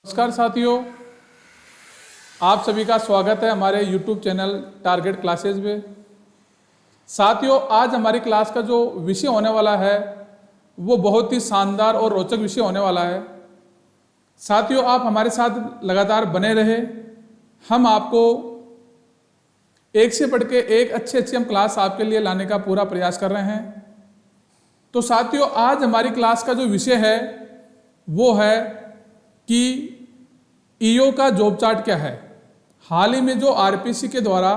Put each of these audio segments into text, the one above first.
नमस्कार साथियों, आप सभी का स्वागत है हमारे YouTube चैनल टारगेट क्लासेज में। साथियों, आज हमारी क्लास का जो विषय होने वाला है वो बहुत ही शानदार और रोचक विषय होने वाला है। साथियों, आप हमारे साथ लगातार बने रहे। हम आपको एक से बढ़ के एक अच्छी हम क्लास आपके लिए लाने का पूरा प्रयास कर रहे हैं। तो साथियों, आज हमारी क्लास का जो विषय है वो है कि ईओ का जॉब चार्ट क्या है। हाल ही में जो आरपीसी के द्वारा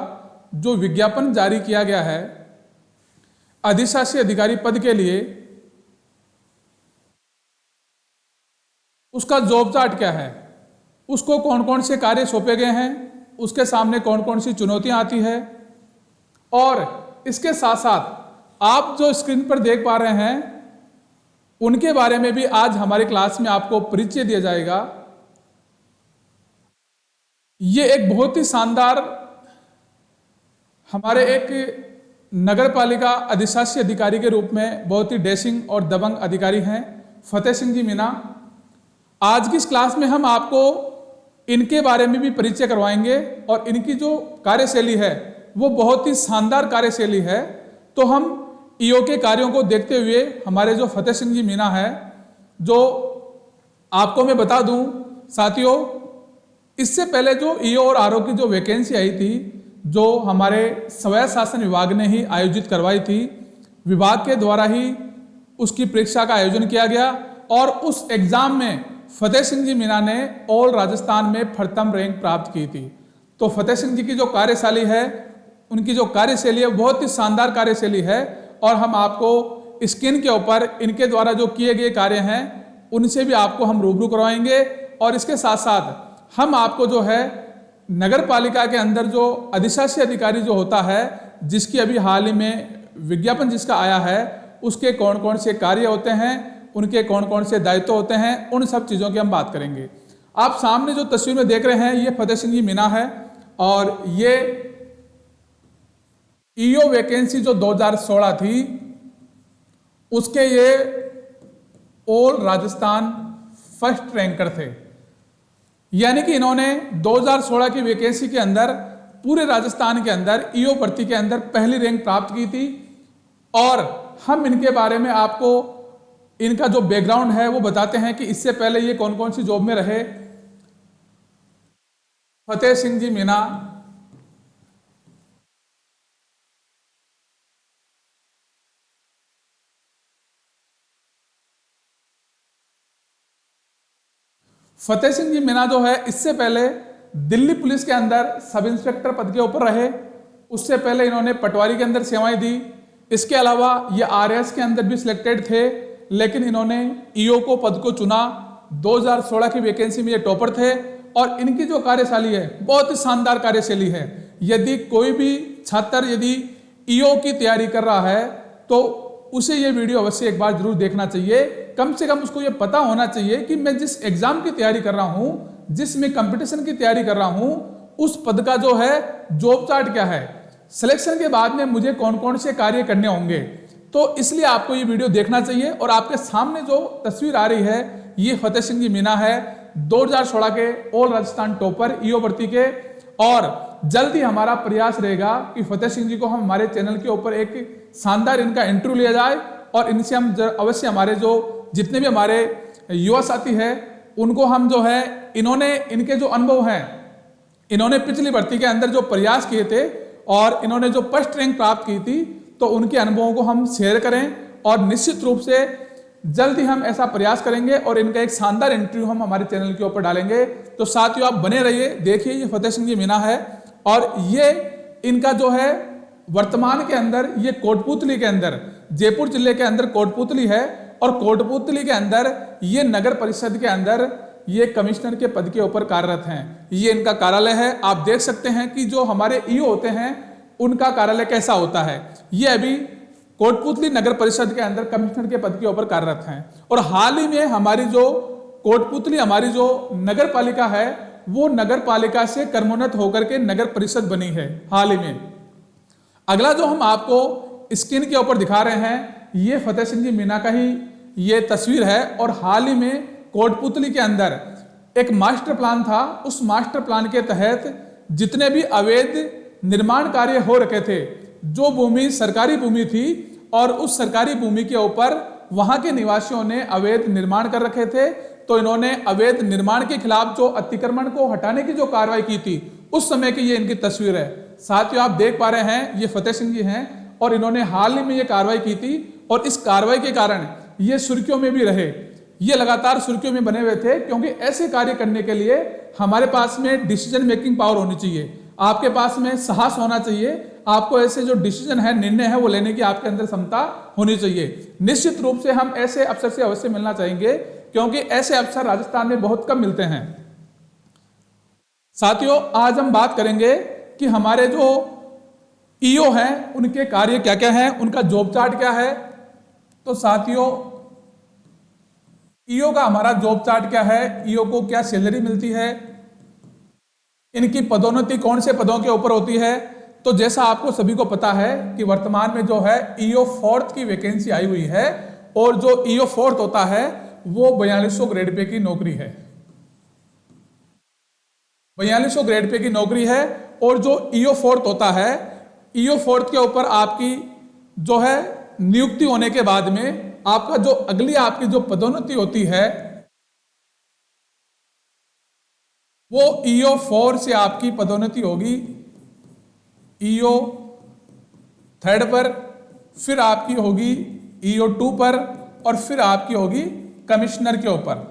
जो विज्ञापन जारी किया गया है अधिशासी अधिकारी पद के लिए, उसका जॉब चार्ट क्या है, उसको कौन कौन से कार्य सौंपे गए हैं, उसके सामने कौन कौन सी चुनौतियां आती है, और इसके साथ साथ आप जो स्क्रीन पर देख पा रहे हैं उनके बारे में भी आज हमारी क्लास में आपको परिचय दिया जाएगा। ये एक बहुत ही शानदार हमारे एक नगर पालिका अधिशासी अधिकारी के रूप में बहुत ही डैशिंग और दबंग अधिकारी हैं फतेह सिंह जी मीना। आज की इस क्लास में हम आपको इनके बारे में भी परिचय करवाएंगे और इनकी जो कार्यशैली है वो बहुत ही शानदार कार्यशैली है। तो हम ईओ के कार्यों को देखते हुए हमारे जो फतेह सिंह जी मीना है, जो आपको मैं बता दूं साथियों, इससे पहले जो ईओ और आरओ की जो वैकेंसी आई थी, जो हमारे स्वायत्त शासन विभाग ने ही आयोजित करवाई थी, विभाग के द्वारा ही उसकी परीक्षा का आयोजन किया गया और उस एग्जाम में फतेह सिंह जी मीना ने ऑल राजस्थान में प्रथम रैंक प्राप्त की थी। तो फतेह सिंह जी की जो कार्यशैली है, उनकी जो कार्यशैली है बहुत ही शानदार कार्यशैली है और हम आपको स्क्रीन के ऊपर इनके द्वारा जो किए गए कार्य हैं उनसे भी आपको हम रूबरू करवाएंगे। और इसके साथ साथ हम आपको जो है नगर पालिका के अंदर जो अधिशासी अधिकारी जो होता है, जिसकी अभी हाल ही में विज्ञापन जिसका आया है, उसके कौन कौन से कार्य होते हैं, उनके कौन कौन से दायित्व होते हैं, उन सब चीज़ों की हम बात करेंगे। आप सामने जो तस्वीर में देख रहे हैं ये फतेह सिंह जी मीना है और ये ईओ वैकेंसी जो 2016 थी उसके ये ऑल राजस्थान फर्स्ट रैंकर थे। यानी कि इन्होंने 2016 की वैकेंसी के अंदर पूरे राजस्थान के अंदर ईओ भर्ती के अंदर पहली रैंक प्राप्त की थी। और हम इनके बारे में आपको इनका जो बैकग्राउंड है वो बताते हैं कि इससे पहले ये कौन कौन सी जॉब में रहे। फतेह सिंह जी मीना फतेह सिंह जी मीना जो है इससे पहले दिल्ली पुलिस के अंदर सब इंस्पेक्टर पद के ऊपर रहे। उससे पहले इन्होंने पटवारी के अंदर सेवाएं दी। इसके अलावा ये आरएस के अंदर भी सिलेक्टेड थे, लेकिन इन्होंने ईओ को पद को चुना। 2016 की वैकेंसी में ये टॉपर थे और इनकी जो कार्यशैली है बहुत ही शानदार कार्यशैली है। यदि कोई भी छात्र यदि ईओ की तैयारी कर रहा है तो उसे ये वीडियो अवश्य एक बार जरूर देखना चाहिए। कम से कम उसको ये पता होना चाहिए कि मैं जिस एग्जाम की तैयारी कर रहा हूं, जिस मैं कंपटीशन की तैयारी कर रहा हूं, उस पद का जो है जॉब चार्ट क्या है, सिलेक्शन के बाद में मुझे कौन कौन से कार्य करने होंगे। तो इसलिए आपको ये वीडियो देखना चाहिए। और आपके सामने जो तस्वीर आ रही है ये फतेह सिंह जी मीना है, 2016 के ऑल राजस्थान टॉपर ईओ भर्ती के। और जल्द ही हमारा प्रयास रहेगा कि फतेह सिंह जी को हम हमारे चैनल के ऊपर एक शानदार इनका इंटरव्यू लिया जाए और इनसे हम अवश्य हमारे जो जितने भी हमारे युवा साथी हैं उनको हम जो है इन्होंने इनके जो अनुभव हैं, इन्होंने पिछली भर्ती के अंदर जो प्रयास किए थे और इन्होंने जो फर्स्ट रैंक प्राप्त की थी, तो उनके अनुभवों को हम शेयर करें और निश्चित रूप से जल्द ही हम ऐसा प्रयास करेंगे और इनका एक शानदार इंटरव्यू हम हमारे चैनल के ऊपर डालेंगे। तो साथियों आप बने रहिए। देखिए ये फतेह सिंह जी मीना है और ये इनका जो है वर्तमान के अंदर ये कोटपुतली के अंदर, जयपुर जिले के अंदर कोटपुतली है और कोटपुतली के अंदर ये नगर परिषद के अंदर ये कमिश्नर के पद के ऊपर कार्यरत हैं। ये इनका कार्यालय है। आप देख सकते हैं कि जो हमारे ईओ होते हैं उनका कार्यालय कैसा होता है। ये अभी कोटपुतली नगर परिषद के अंदर कमिश्नर के पद के ऊपर कार्यरत हैं। और हाल ही में हमारी जो कोटपुतली हमारी जो नगर पालिका है वो नगर पालिका से कर्मोन्नत होकर के नगर परिषद बनी है हाल ही में। अगला जो हम आपको स्क्रीन के ऊपर दिखा रहे हैं ये फतेह सिंह जी मीना का ही ये तस्वीर है और हाल ही में कोटपुतली के अंदर एक मास्टर प्लान था। उस मास्टर प्लान के तहत जितने भी अवैध निर्माण कार्य हो रखे थे, जो भूमि सरकारी भूमि थी और उस सरकारी भूमि के ऊपर वहां के निवासियों ने अवैध निर्माण कर रखे थे, तो इन्होंने अवैध निर्माण के खिलाफ जो अतिक्रमण को हटाने की जो कार्रवाई की थी, उस समय की ये इनकी तस्वीर है। साथियों, आप देख पा रहे हैं ये फतेह सिंह जी हैं और इन्होंने हाल ही में ये कार्रवाई की थी और इस कार्रवाई के कारण ये सुर्खियों में भी रहे। ये लगातार सुर्खियों में बने हुए थे, क्योंकि ऐसे कार्य करने के लिए हमारे पास में डिसीजन मेकिंग पावर होनी चाहिए, आपके पास में साहस होना चाहिए, आपको ऐसे जो डिसीजन है, निर्णय है, वो लेने की आपके अंदर क्षमता होनी चाहिए। निश्चित रूप से हम ऐसे अफसर से अवश्य मिलना चाहेंगे, क्योंकि ऐसे अफसर राजस्थान में बहुत कम मिलते हैं। साथियों, आज हम बात करेंगे कि हमारे जो ईओ हैं उनके कार्य क्या क्या हैं, उनका जॉब चार्ट क्या है। तो साथियों, ईओ का हमारा जॉब चार्ट क्या है, ईओ को क्या सैलरी मिलती है, इनकी पदोन्नति कौन से पदों के ऊपर होती है। तो जैसा आपको सभी को पता है कि वर्तमान में जो है ईओ फोर्थ की वैकेंसी आई हुई है, और जो ईओ फोर्थ होता है वो 4200 ग्रेड पे की नौकरी है, 4200 ग्रेड पे की नौकरी है। और जो ईओ फोर्थ होता है, ईओ फोर्थ के ऊपर आपकी जो है नियुक्ति होने के बाद में आपका जो अगली आपकी जो पदोन्नति होती है वो ईओ 4 से आपकी पदोन्नति होगी ईओ 3 पर, फिर आपकी होगी ईओ 2 पर, और फिर आपकी होगी कमिश्नर के ऊपर।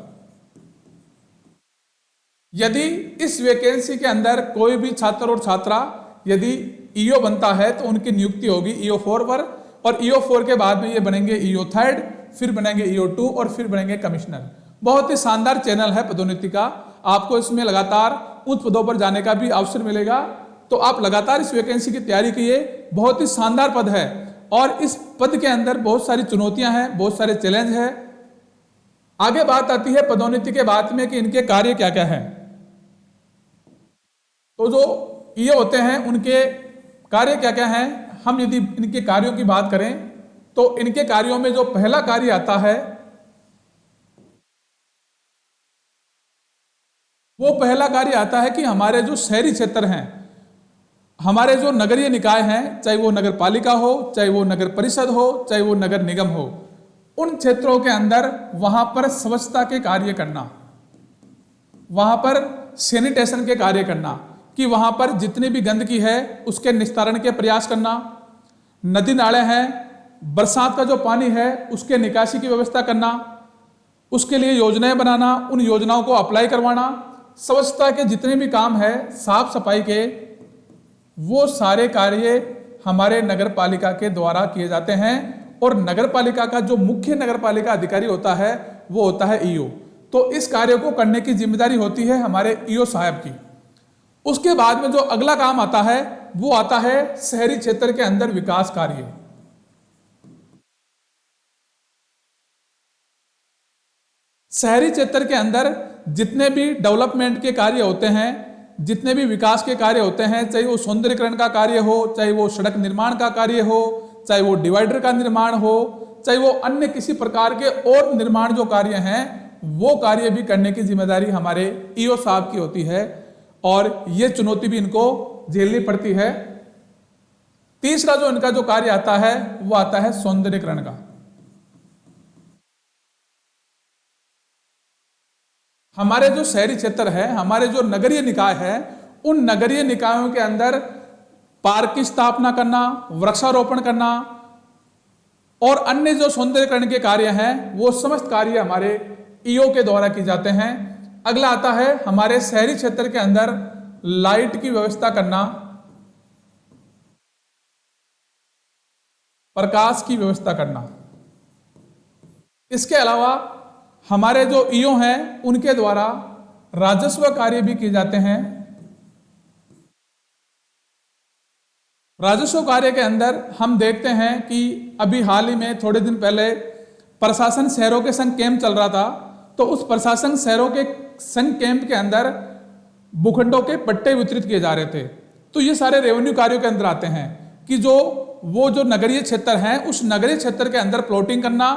यदि इस वैकेंसी के अंदर कोई भी छात्र और छात्रा यदि ईओ बनता है तो उनकी नियुक्ति होगी ईओ 4 पर, और ईओ 4 के बाद में ये बनेंगे ईओ 3, फिर बनेंगे ईओ 2 और फिर बनेंगे कमिश्नर। बहुत ही शानदार चैनल है पदोन्नति का, आपको इसमें लगातार उच्च पदों पर जाने का भी अवसर मिलेगा। तो आप लगातार इस वैकेंसी की तैयारी कीजिए, बहुत ही शानदार पद है और इस पद के अंदर बहुत सारी चुनौतियां हैं, बहुत सारे चैलेंज हैं। आगे बात आती है पदोन्नति के बाद में कि इनके कार्य क्या क्या हैं। तो जो ये होते हैं उनके कार्य क्या क्या हैं, हम यदि इनके कार्यों की बात करें तो इनके कार्यों में जो पहला कार्य आता है वो पहला कार्य आता है कि हमारे जो शहरी क्षेत्र हैं, हमारे जो नगरीय निकाय हैं, चाहे वो नगर पालिका हो, चाहे वो नगर परिषद हो, चाहे वो नगर निगम हो, उन क्षेत्रों के अंदर वहां पर स्वच्छता के कार्य करना, वहां पर सैनिटेशन के कार्य करना, कि वहां पर जितनी भी गंदगी है उसके निस्तारण के प्रयास करना, नदी नाले हैं, बरसात का जो पानी है उसके निकासी की व्यवस्था करना, उसके लिए योजनाएं बनाना, उन योजनाओं को अप्लाई करवाना, स्वच्छता के जितने भी काम है, साफ सफाई के, वो सारे कार्य हमारे नगर पालिका के द्वारा किए जाते हैं। और नगर पालिका का जो मुख्य नगर पालिका अधिकारी होता है वो होता है ईओ। तो इस कार्य को करने की जिम्मेदारी होती है हमारे ईओ साहब की। उसके बाद में जो अगला काम आता है वो आता है शहरी क्षेत्र के अंदर विकास कार्य। शहरी क्षेत्र के अंदर जितने भी डेवलपमेंट के कार्य होते हैं, जितने भी विकास के कार्य होते हैं, चाहे वो सौंदर्यीकरण का कार्य हो, चाहे वो सड़क निर्माण का कार्य हो, चाहे वो डिवाइडर का निर्माण हो, चाहे वो अन्य किसी प्रकार के और निर्माण जो कार्य हैं, वो कार्य भी करने की जिम्मेदारी हमारे ईओ साहब की होती है और ये चुनौती भी इनको झेलनी पड़ती है। तीसरा जो इनका जो कार्य आता है वो आता है सौंदर्यीकरण का। हमारे जो शहरी क्षेत्र है, हमारे जो नगरीय निकाय है, उन नगरीय निकायों के अंदर पार्क की स्थापना करना, वृक्षारोपण करना और अन्य जो सौंदर्यीकरण के कार्य हैं वो समस्त कार्य हमारे ईओ के द्वारा किए जाते हैं। अगला आता है हमारे शहरी क्षेत्र के अंदर लाइट की व्यवस्था करना, प्रकाश की व्यवस्था करना। इसके अलावा हमारे जो ईओ हैं उनके द्वारा राजस्व कार्य भी किए जाते हैं। राजस्व कार्य के अंदर हम देखते हैं कि अभी हाल ही में थोड़े दिन पहले प्रशासन शहरों के संघ कैंप चल रहा था, तो उस प्रशासन शहरों के संघ कैंप के अंदर भूखंडों के पट्टे वितरित किए जा रहे थे। तो ये सारे रेवेन्यू कार्यों के अंदर आते हैं कि वो जो नगरीय क्षेत्र हैं उस नगरीय क्षेत्र के अंदर प्लॉटिंग करना,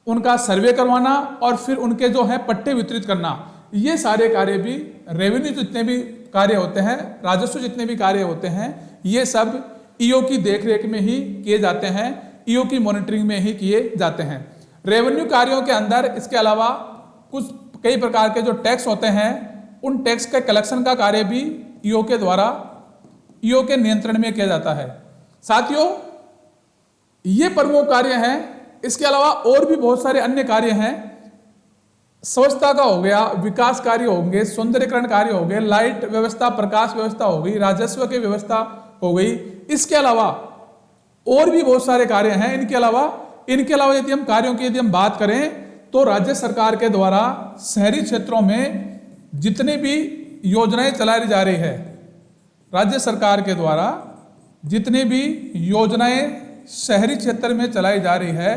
उनका सर्वे करवाना और फिर उनके जो है पट्टे वितरित करना, ये सारे कार्य भी रेवेन्यू जितने भी कार्य होते हैं, राजस्व जितने भी कार्य होते हैं, ये सब ईओ की देखरेख में ही किए जाते हैं, ईओ की मॉनिटरिंग में ही किए जाते हैं। रेवेन्यू कार्यों के अंदर इसके अलावा कुछ कई प्रकार के जो टैक्स होते हैं, उन टैक्स के कलेक्शन का कार्य भी ईओ के द्वारा, ईओ के नियंत्रण में किया जाता है। साथियों, ये प्रमुख कार्य हैं। इसके अलावा और भी बहुत सारे अन्य कार्य हैं। स्वच्छता का हो गया, विकास कार्य होंगे, सौंदर्यीकरण कार्य हो गए, लाइट व्यवस्था, प्रकाश व्यवस्था हो गई, राजस्व की व्यवस्था हो गई। इसके अलावा और भी बहुत सारे कार्य हैं। इनके अलावा यदि हम कार्यों की बात करें तो राज्य सरकार के द्वारा शहरी क्षेत्रों में जितनी भी योजनाएं चलाई जा रही है, राज्य सरकार के द्वारा जितनी भी योजनाएं शहरी क्षेत्र में चलाई जा रही है,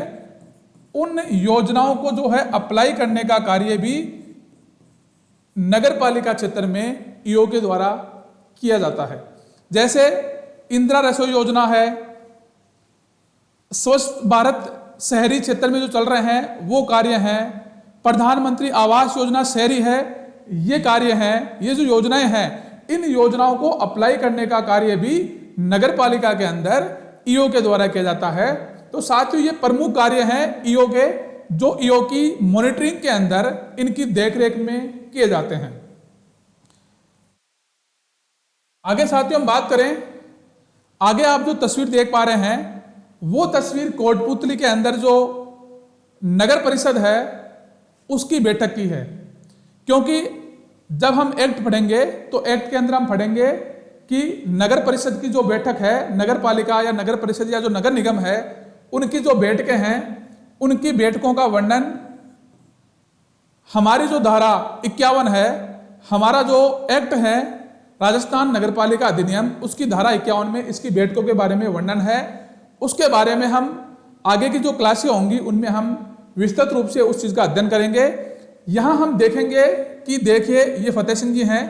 उन योजनाओं को जो है अप्लाई करने का कार्य भी नगर पालिका क्षेत्र में ईओ के द्वारा किया जाता है। जैसे इंदिरा रसोई योजना है, स्वच्छ भारत शहरी क्षेत्र में जो चल रहे हैं वो कार्य हैं, प्रधानमंत्री आवास योजना शहरी है, ये कार्य हैं, ये जो योजनाएं हैं, इन योजनाओं को अप्लाई करने का कार्य भी नगर पालिका के अंदर ईओ के द्वारा किया जाता है। तो साथियों, ये प्रमुख कार्य हैं ईओ के, जो ईओ की मॉनिटरिंग के अंदर इनकी देखरेख में किए जाते हैं। आगे साथियों हम बात करें, आगे आप जो तस्वीर देख पा रहे हैं वो तस्वीर कोटपुतली के अंदर जो नगर परिषद है उसकी बैठक की है। क्योंकि जब हम एक्ट पढ़ेंगे तो एक्ट के अंदर हम पढ़ेंगे कि नगर परिषद की जो बैठक है, नगर पालिका या नगर परिषद या जो नगर निगम है, उनकी जो बैठकें हैं, उनकी बैठकों का वर्णन हमारी जो धारा 51 है, हमारा जो एक्ट है राजस्थान नगर पालिका अधिनियम, उसकी धारा 51 में इसकी बैठकों के बारे में वर्णन है। उसके बारे में हम आगे की जो क्लासें होंगी उनमें हम विस्तृत रूप से उस चीज़ का अध्ययन करेंगे। यहाँ हम देखेंगे कि देखिए ये फतेह सिंह जी हैं,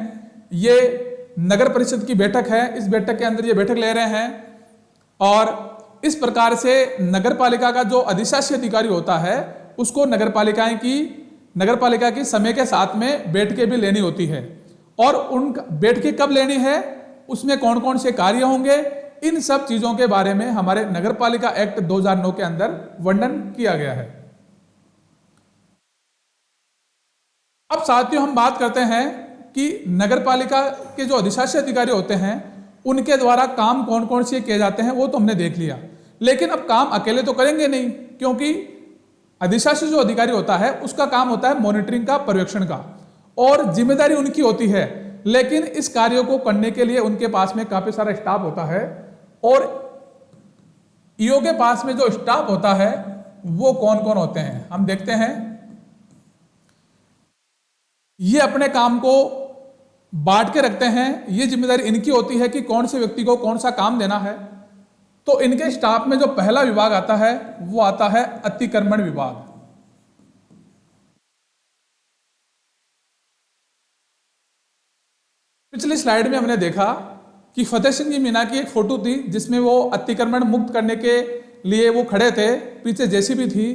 ये नगर परिषद की बैठक है, इस बैठक के अंदर ये बैठक ले रहे हैं और इस प्रकार से नगर पालिका का जो अधिशासी अधिकारी होता है उसको नगर पालिका की समय के साथ में बैठकें भी लेनी होती है और उन बैठकें कब लेनी है, उसमें कौन कौन से कार्य होंगे, इन सब चीजों के बारे में हमारे नगर पालिका एक्ट 2009 के अंदर वर्णन किया गया है। अब साथियों हम बात करते हैं कि नगर पालिका के जो अधिशासी अधिकारी होते हैं उनके द्वारा काम कौन कौन से किए जाते हैं वो तो हमने देख लिया, लेकिन अब काम अकेले तो करेंगे नहीं, क्योंकि अधिशासी जो अधिकारी होता है उसका काम होता है मॉनिटरिंग का, पर्यवेक्षण का, और जिम्मेदारी उनकी होती है। लेकिन इस कार्यों को करने के लिए उनके पास में काफी सारा स्टाफ होता है और ईओ के पास में जो स्टाफ होता है वो कौन कौन होते हैं हम देखते हैं। ये अपने काम को बांट के रखते हैं, ये जिम्मेदारी इनकी होती है कि कौन से व्यक्ति को कौन सा काम देना है। तो इनके स्टाफ में जो पहला विभाग आता है वो आता है अतिक्रमण विभाग। पिछली स्लाइड में हमने देखा कि फतेह सिंह जी मीना की एक फोटो थी जिसमें वो अतिक्रमण मुक्त करने के लिए वो खड़े थे, पीछे जेसीबी थी,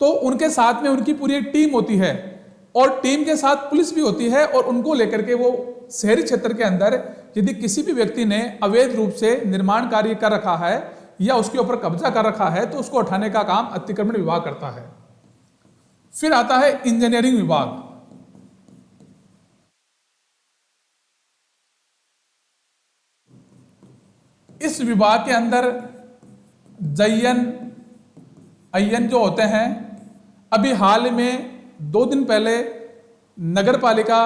तो उनके साथ में उनकी पूरी एक टीम होती है और टीम के साथ पुलिस भी होती है और उनको लेकर के वो शहरी क्षेत्र के अंदर यदि किसी भी व्यक्ति ने अवैध रूप से निर्माण कार्य कर रखा है या उसके ऊपर कब्जा कर रखा है तो उसको उठाने का काम अतिक्रमण विभाग करता है। फिर आता है इंजीनियरिंग विभाग। इस विभाग के अंदर जयन अय्यन जो होते हैं, अभी हाल में 2 दिन पहले नगर पालिका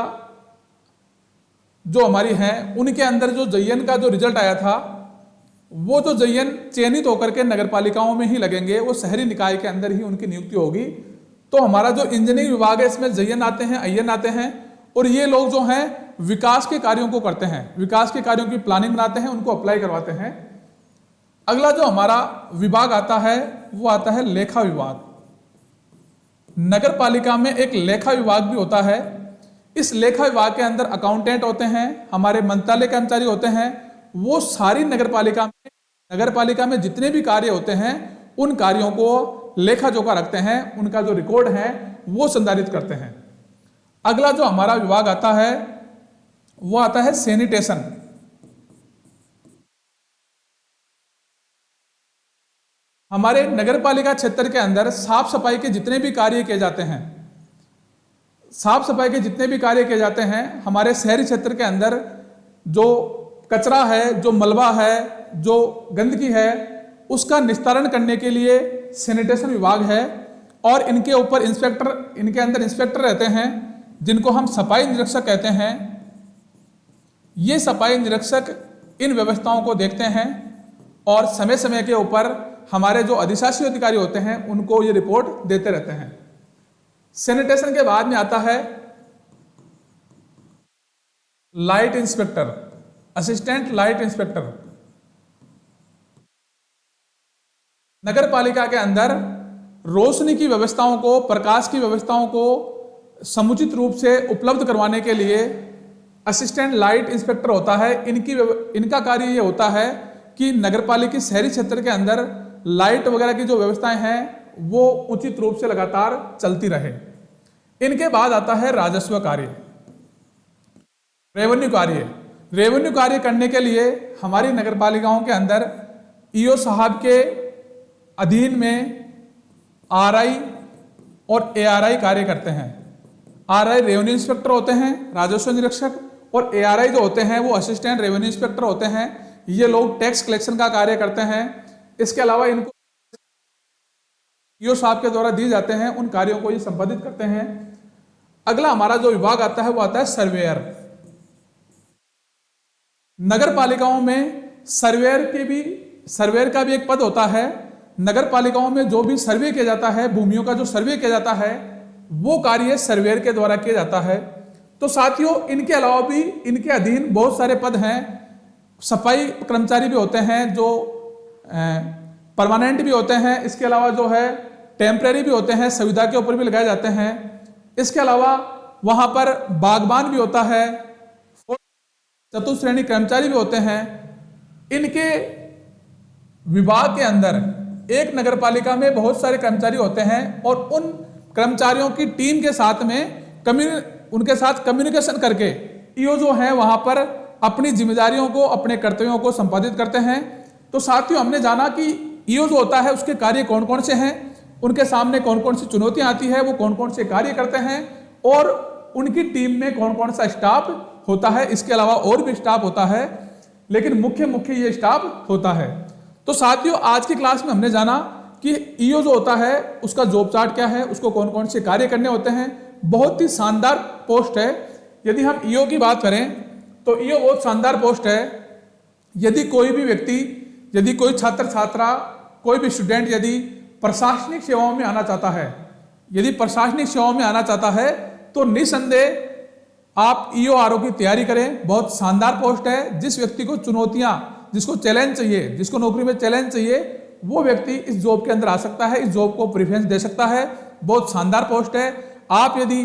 जो हमारी है उनके अंदर जो जयन का जो रिजल्ट आया था, वो जो जयन चयनित होकर के नगर पालिकाओं में ही लगेंगे, वो शहरी निकाय के अंदर ही उनकी नियुक्ति होगी। तो हमारा जो इंजीनियरिंग विभाग है इसमें जयन आते हैं, अय्यन आते हैं और ये लोग जो हैं विकास के कार्यों को करते हैं, विकास के कार्यों की प्लानिंग बनाते हैं, उनको अप्लाई करवाते हैं। अगला जो हमारा विभाग आता है वो आता है लेखा विभाग। नगर पालिका में एक लेखा विभाग भी होता है। इस लेखा विभाग के अंदर अकाउंटेंट होते हैं, हमारे मंत्रालय कर्मचारी होते हैं, वो सारी नगर पालिका में जितने भी कार्य होते हैं उन कार्यों को लेखा जोखा रखते हैं, उनका जो रिकॉर्ड है वो संधारित करते हैं। अगला जो हमारा विभाग आता है वो आता है सैनिटेशन। हमारे नगर पालिका क्षेत्र के अंदर साफ सफाई के जितने भी कार्य किए जाते हैं, साफ सफाई के जितने भी कार्य किए जाते हैं, हमारे शहरी क्षेत्र के अंदर जो कचरा है, जो मलबा है, जो गंदगी है, उसका निस्तारण करने के लिए सैनिटेशन विभाग है। और इनके ऊपर इंस्पेक्टर, इनके अंदर इंस्पेक्टर रहते हैं जिनको हम सफाई निरीक्षक कहते हैं। ये सफाई निरीक्षक इन व्यवस्थाओं को देखते हैं और समय समय के ऊपर हमारे जो अधिशासी अधिकारी होते हैं उनको ये रिपोर्ट देते रहते हैं। सैनिटेशन के बाद में आता है light inspector, assistant light inspector. नगर पालिका के अंदर रोशनी की व्यवस्थाओं को, प्रकाश की व्यवस्थाओं को समुचित रूप से उपलब्ध करवाने के लिए असिस्टेंट लाइट इंस्पेक्टर होता है। इनका कार्य ये होता है कि नगर पालिका शहरी क्षेत्र के अंदर लाइट वगैरह की जो व्यवस्थाएं हैं वो उचित रूप से लगातार चलती रहे। इनके बाद आता है राजस्व कार्य, रेवेन्यू कार्य। रेवेन्यू कार्य करने के लिए हमारी नगर पालिकाओं के अंदर ईओ साहब के अधीन में आरआई और एआरआई कार्य करते हैं। आरआई रेवेन्यू इंस्पेक्टर होते हैं, राजस्व निरीक्षक, और एआरआई जो होते हैं वो असिस्टेंट रेवेन्यू इंस्पेक्टर होते हैं। ये लोग टैक्स कलेक्शन का कार्य करते हैं। इसके अलावा इनको ईओ साहब के द्वारा दिए जाते हैं, उन कार्यों को ये संपादित करते हैं। अगला हमारा जो विभाग आता है वो आता है सर्वेयर। नगर पालिकाओं में सर्वेयर का भी एक पद होता है। नगर पालिकाओं में जो भी सर्वे किया जाता है, भूमियों का जो सर्वे किया जाता है, वो कार्य सर्वेयर के द्वारा किया जाता है। तो साथियों, इनके अलावा भी इनके अधीन बहुत सारे पद हैं। सफाई कर्मचारी भी होते हैं जो परमानेंट भी होते हैं। इसके अलावा जो है टेम्परेरी भी होते हैं, सुविधा के ऊपर भी लगाए जाते हैं। इसके अलावा वहां पर बागबान भी होता है, चतुश्रेणी कर्मचारी भी होते हैं। इनके विभाग के अंदर एक नगर पालिका में बहुत सारे कर्मचारी होते हैं और उन कर्मचारियों की टीम के साथ में उनके साथ कम्युनिकेशन करके ईओ जो है वहां पर अपनी जिम्मेदारियों को, अपने कर्तव्यों को संपादित करते हैं। तो साथियों, हमने जाना कि ईओ जो होता है उसके कार्य कौन कौन से हैं, उनके सामने कौन कौन सी चुनौतियां आती है, वो कौन कौन से कार्य करते हैं और उनकी टीम में कौन कौन सा स्टाफ होता है। इसके अलावा और भी स्टाफ होता है, लेकिन मुख्य ये स्टाफ होता है। तो साथियों, आज की क्लास में हमने जाना कि ईओ जो होता है उसका जॉब चार्ट क्या है, उसको कौन कौन से कार्य करने होते हैं। बहुत ही शानदार पोस्ट है। यदि हम ईओ की बात करें तो ईओ बहुत शानदार पोस्ट है। यदि कोई भी व्यक्ति, यदि कोई छात्र छात्रा, कोई भी स्टूडेंट यदि प्रशासनिक सेवाओं में आना चाहता है, यदि प्रशासनिक सेवाओं में आना चाहता है तो निसंदेह आप ईओ आरओ की तैयारी करें। बहुत शानदार पोस्ट है। जिस व्यक्ति को चुनौतियां, जिसको चैलेंज चाहिए, जिसको नौकरी में चैलेंज चाहिए, वो व्यक्ति इस जॉब के अंदर आ सकता है, इस जॉब को प्रेफरेंस दे सकता है। बहुत शानदार पोस्ट है। आप यदि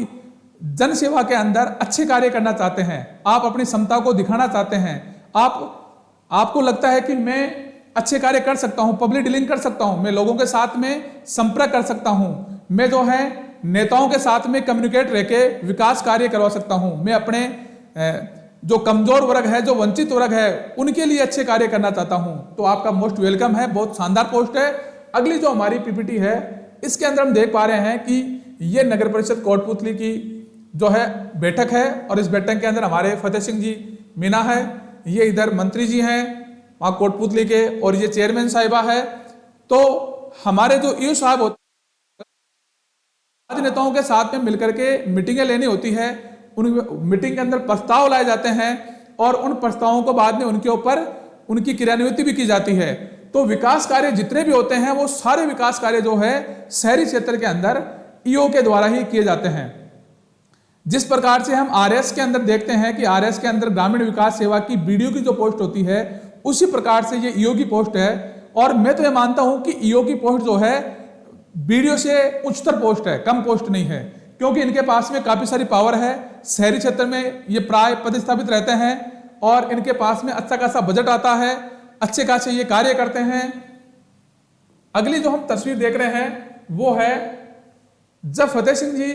जन सेवा के अंदर अच्छे कार्य करना चाहते हैं, आप अपनी क्षमता को दिखाना चाहते हैं, आपको लगता है कि मैं अच्छे कार्य कर सकता हूं, पब्लिक डीलिंग कर सकता हूं, मैं लोगों के साथ में संपर्क कर सकता हूं, मैं जो है नेताओं के साथ में कम्युनिकेट रह के विकास कार्य करवा सकता हूं, मैं अपने जो कमजोर वर्ग है, जो वंचित वर्ग है, उनके लिए अच्छे कार्य करना चाहता हूं, तो आपका मोस्ट वेलकम है। बहुत शानदार पोस्ट है। अगली जो हमारी पीपीटी है, इसके अंदर हम देख पा रहे हैं कि ये नगर परिषद कोटपुतली की जो है बैठक है और इस बैठक के अंदर हमारे फतेह सिंह जी मीना है, ये इधर मंत्री जी हैं वहाँ कोटपुतली के, और ये चेयरमैन साहिबा है। तो हमारे जो ईओ साहब होते हैं, नेताओं के साथ में मिलकर के मीटिंगें लेनी होती है। उन मीटिंग के अंदर प्रस्ताव लाए जाते हैं और उन प्रस्तावों को बाद में उनके ऊपर उनकी क्रियान्विति भी की जाती है। तो विकास कार्य जितने भी होते हैं वो सारे विकास कार्य जो है शहरी क्षेत्र के अंदर ईओ के द्वारा ही किए जाते हैं। जिस प्रकार से हम आरएस के अंदर देखते हैं कि आरएस के अंदर ग्रामीण विकास सेवा की बीडीओ की जो पोस्ट होती है, उसी प्रकार से ये ईओ की पोस्ट है। और मैं तो ये मानता हूं कि ईओ की पोस्ट जो है बीडीओ से उच्चतर पोस्ट है, कम पोस्ट नहीं है, क्योंकि इनके पास में काफी सारी पावर है। शहरी क्षेत्र में ये प्राय पदस्थापित रहते हैं और इनके पास में अच्छा खासा बजट आता है, अच्छे खासे ये कार्य करते हैं। अगली जो हम तस्वीर देख रहे हैं वो है जब फतेह सिंह जी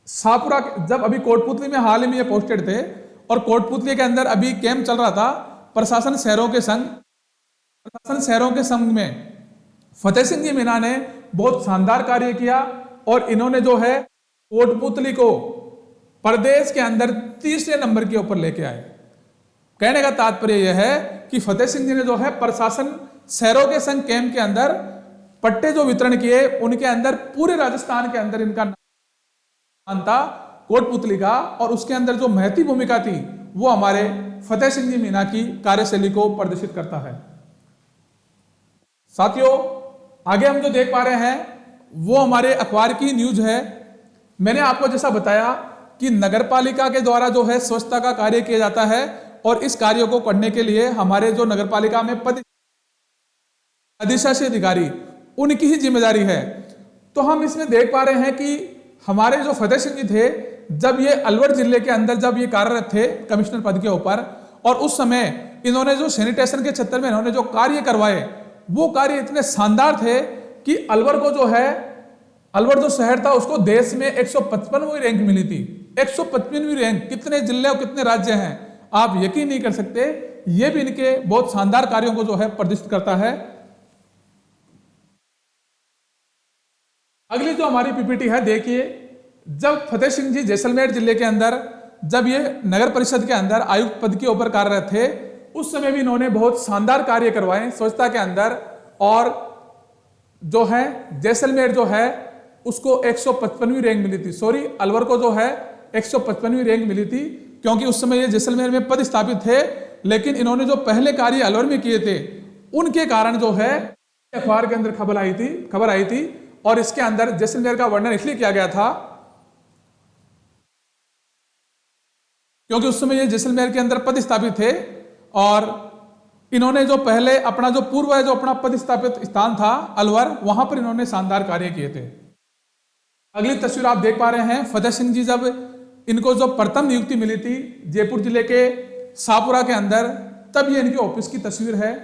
शाहपुरा जब अभी कोटपुतली में हाल ही में ये पोस्टेड थे और कोटपुतली के अंदर अभी कैंप चल रहा था प्रशासन शहरों के संघ में फतेह सिंह जी मीना ने बहुत शानदार कार्य किया और इन्होंने जो है कोटपुतली को प्रदेश के अंदर तीसरे नंबर के ऊपर लेके आए। कहने का तात्पर्य यह है कि फतेह सिंह जी ने जो है प्रशासन शहरों के संघ कैंप के अंदर पट्टे जो वितरण किए उनके अंदर पूरे राजस्थान के अंदर इनका नाम था कोटपुतली का, और उसके अंदर जो महती भूमिका थी वो हमारे फतेह सिंह जी मीना की कार्यशैली को प्रदर्शित करता है। साथियों, आगे हम जो देख पा रहे हैं वो हमारे अखबार की न्यूज है। मैंने आपको जैसा बताया कि नगरपालिका के द्वारा जो है स्वच्छता का कार्य किया जाता है और इस कार्य को करने के लिए हमारे जो नगरपालिका में अधिशासी अधिकारी उनकी ही जिम्मेदारी है। तो हम इसमें देख पा रहे हैं कि हमारे जो फतेह सिंह जी थे जब ये अलवर जिले के अंदर जब ये कार्यरत थे कमिश्नर पद के ऊपर, और उस समय इन्होंने जो सैनिटेशन के क्षेत्र में इन्होंने जो कार्य करवाए वो कार्य इतने शानदार थे कि अलवर को जो है, अलवर जो शहर था उसको देश में 155वीं रैंक मिली थी। 155वीं रैंक, कितने जिले और कितने राज्य हैं आप यकीन नहीं कर सकते। ये भी इनके बहुत शानदार कार्यों को जो है प्रदर्शित करता है। अगली जो हमारी पीपीटी है देखिए, जब फतेह सिंह जी जैसलमेर जिले के अंदर जब ये नगर परिषद के अंदर आयुक्त पद के ऊपर कार्यरत थे उस समय भी इन्होंने बहुत शानदार कार्य करवाए स्वच्छता के अंदर, और जो है जैसलमेर जो है उसको 155वीं रैंक मिली थी। सॉरी, अलवर को जो है 155वीं रैंक मिली थी क्योंकि उस समय ये जैसलमेर में पद स्थापित थे, लेकिन इन्होंने जो पहले कार्य अलवर में किए थे उनके कारण जो है अखबार के अंदर खबर आई थी और इसके अंदर जैसलमेर का वर्णन इसलिए किया गया था क्योंकि उस समय ये जैसलमेर के अंदर पद स्थापित थे और इन्होंने जो पहले अपना जो पूर्व जो अपना पद स्थापित स्थान था अलवर, वहां पर इन्होंने शानदार कार्य किए थे। अगली तस्वीर आप देख पा रहे हैं, फतेह सिंह जी जब इनको जो प्रथम नियुक्ति मिली थी जयपुर जिले के शाहपुरा के अंदर, तब ये इनके ऑफिस की तस्वीर है।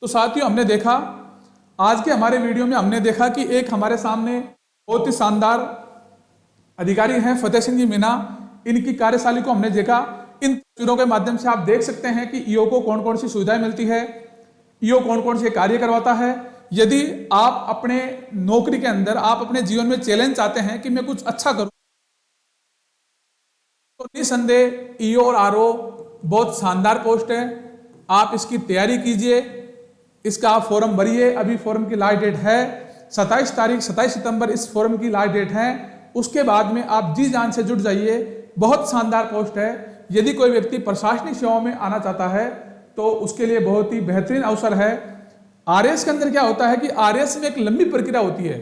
तो साथियों, हमने देखा आज के हमारे वीडियो में हमने देखा कि एक हमारे सामने बहुत ही शानदार अधिकारी हैं फतेह सिंह जी मीना, इनकी कार्यशैली को हमने देखा। इन तस्वीरों के माध्यम से आप देख सकते हैं कि ईओ को कौन कौन सी सुविधाएं मिलती है, ईओ कौन कौन से कार्य करवाता है। यदि आप अपने नौकरी के अंदर आप अपने जीवन में चैलेंज चाहते हैं कि मैं कुछ अच्छा करूं, तो निसंदेह ईओ और आरओ बहुत शानदार पोस्ट है। आप इसकी तैयारी कीजिए, इसका आप फॉर्म भरिए। अभी फॉर्म की लास्ट डेट है 27 सितंबर इस फॉर्म की लास्ट डेट है। उसके बाद में आप जी जान से जुट जाइए, बहुत शानदार पोस्ट है। यदि कोई व्यक्ति प्रशासनिक सेवाओं में आना चाहता है तो उसके लिए बहुत ही बेहतरीन अवसर है। आरएस के अंदर क्या होता है कि आरएस में एक लंबी प्रक्रिया होती है।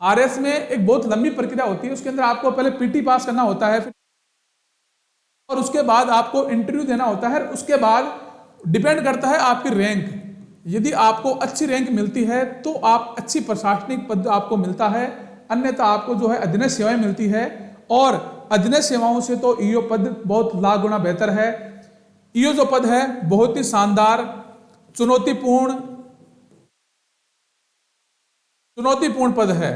आरएस में एक बहुत लंबी प्रक्रिया होती है, उसके अंदर आपको पहले पीटी पास करना होता है और उसके बाद आपको इंटरव्यू देना होता है। उसके बाद डिपेंड करता है आपकी रैंक। यदि आपको अच्छी रैंक मिलती है तो आप अच्छी प्रशासनिक पद आपको मिलता है, अन्यथा आपको जो है अधीनस्थ सेवाएं मिलती है, और अधीनस्थ सेवाओं से तो ईओ पद बहुत लाख गुना बेहतर है। ईओ जो पद है बहुत ही शानदार चुनौतीपूर्ण पद है।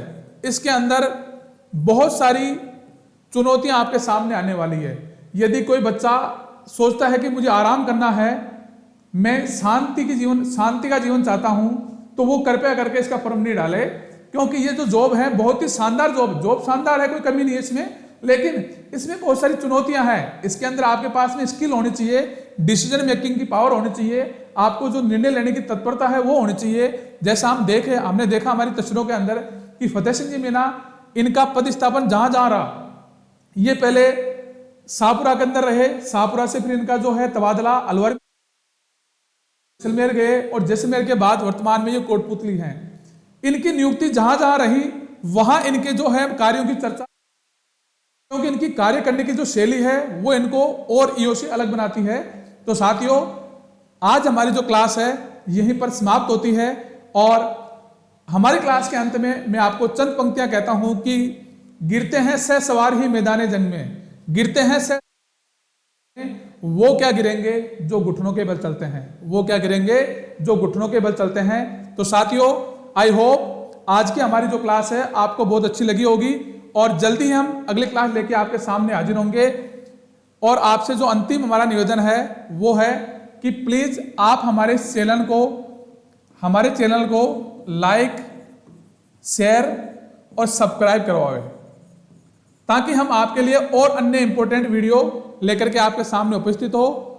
इसके अंदर बहुत सारी चुनौतियां आपके सामने आने वाली है। यदि कोई बच्चा सोचता है कि मुझे आराम करना है, मैं शांति का जीवन चाहता हूं, तो वो कृपया करके इसका फॉर्म नहीं डाले, क्योंकि ये जो जॉब है बहुत ही शानदार जॉब शानदार है, कोई कमी नहीं है इसमें, लेकिन इसमें बहुत सारी चुनौतियां हैं। इसके अंदर आपके पास में स्किल होनी चाहिए, डिसीजन मेकिंग की पावर होनी चाहिए, आपको जो निर्णय लेने की तत्परता है वो होनी चाहिए। जैसा हमने देखा हमारी तस्वीरों के अंदर कि फतेह सिंह जी मीना, इनका पदस्थापन जहां जहां रहा, ये पहले शाहपुरा के अंदर रहे, शाहपुरा से फिर इनका जो है तबादला अलवर जैसलमेर गए, और जैसलमेर के बाद वर्तमान में ये कोटपुतली हैं। इनकी नियुक्ति जहां जहां रही वहां इनके जो है कार्यों की चर्चा, क्योंकि इनकी कार्य करने की जो शैली है वो इनको और ईओ से अलग बनाती है। तो साथियों, आज हमारी जो क्लास है यहीं पर समाप्त होती है, और हमारी क्लास के अंत में मैं आपको चंद पंक्तियां कहता हूं कि गिरते हैं सह सवार ही मैदान जंग में, गिरते हैं सह वो क्या गिरेंगे जो घुटनों के बल चलते हैं, वो क्या गिरेंगे जो घुटनों के बल चलते हैं। तो साथियों, आई होप आज की हमारी जो क्लास है आपको बहुत अच्छी लगी होगी और जल्दी ही हम अगली क्लास लेके आपके सामने हाजिर होंगे। और आपसे जो अंतिम हमारा निवेदन है वो है कि प्लीज आप हमारे चैनल को लाइक, शेयर और सब्सक्राइब करवाएं, ताकि हम आपके लिए और अन्य इंपॉर्टेंट वीडियो लेकर के आपके सामने उपस्थित हो।